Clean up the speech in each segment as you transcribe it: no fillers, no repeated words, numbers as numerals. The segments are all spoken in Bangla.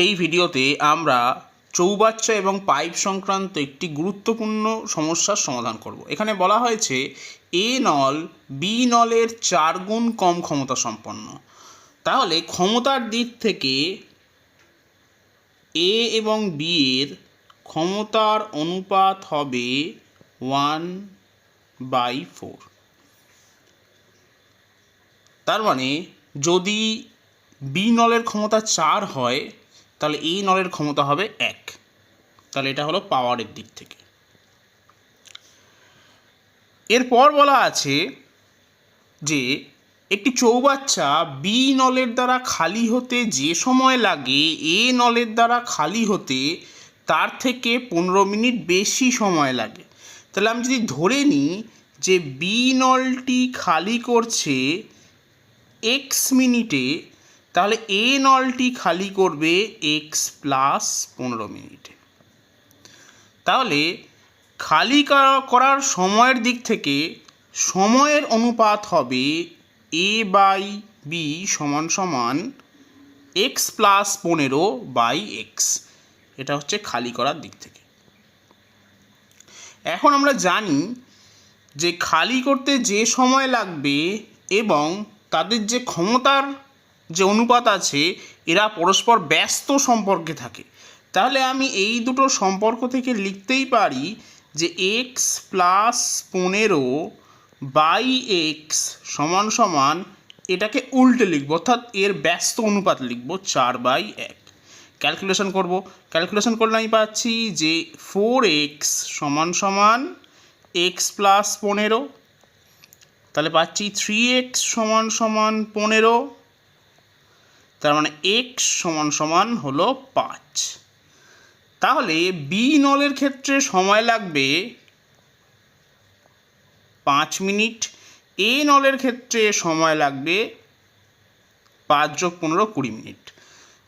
এই ভিডিওতে আমরা চৌবাচ্চা এবং পাইপ সংক্রান্ত একটি গুরুত্বপূর্ণ সমস্যার সমাধান করব। এখানে বলা হয়েছে এ নল বি নলের 4 গুণ কম ক্ষমতা সম্পন্ন। তাহলে ক্ষমতার দিক থেকে এ এবং বি এর ক্ষমতার অনুপাত হবে 1/4। তার মানে যদি বি নলের ক্ষমতা 4 হয় তাহলে এই নলের ক্ষমতা হবে 1। তাহলে এটা হলো পাওয়ারের দিক থেকে। এরপর বলা আছে যে একটি চৌবাচ্চা বি নলের দ্বারা খালি হতে যে সময় লাগে এ নলের দ্বারা খালি হতে তার থেকে 15 মিনিট বেশি সময় লাগে। তাহলে আমি যদি ধরে নিই যে বি নলটি খালি করছে x মিনিটে, তাহলে এ নলটি খালি করবে x + 15 মিনিটে। তাহলে খালি করার সময়ের দিক থেকে সময়ের অনুপাত হবে a/b = x + 15/x। এটা হচ্ছে খালি করার দিক থেকে। এখন আমরা জানি যে খালি করতে যে সময় লাগবে এবং তাদের যে ক্ষমতার যে অনুপাত আছে এরা পরস্পর ব্যস্ত সম্পর্কে থাকে। তাহলে আমি এই দুটো সম্পর্ক থেকে লিখতেই পারি যে x + 15/x এটাকে উল্টে লিখব, অর্থাৎ এর ব্যস্ত অনুপাত লিখব 4/1। ক্যালকুলেশন করব, ক্যালকুলেশন করলে আমি পাচ্ছি যে 4x = x + 15। তাহলে পাচ্ছি 3x = 15। তার মানে x = হলো 5। তাহলে বি নলের ক্ষেত্রে সময় লাগবে 5 মিনিট, এ নলের ক্ষেত্রে সময় লাগবে 5 + 15 20 মিনিট।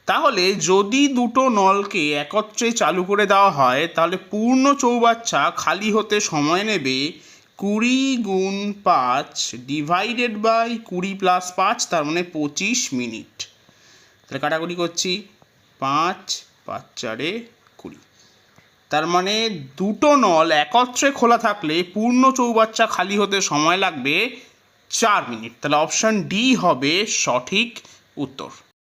তাহলে যদি দুটো নলকে একত্রে চালু করে দেওয়া হয় তাহলে পূর্ণ চৌবাচ্চা খালি হতে সময় নেবে 20 × 5 / 20 + 5, তার মানে 25 মিনিট। তাহলে কাটাকুটি করছি, 5 5 4 20। তার মানে দুটো নল একত্রে খোলা থাকলে পূর্ণ চৌবাচ্চা খালি হতে সময় লাগবে 4 মিনিট। তাহলে অপশান ডি হবে সঠিক উত্তর।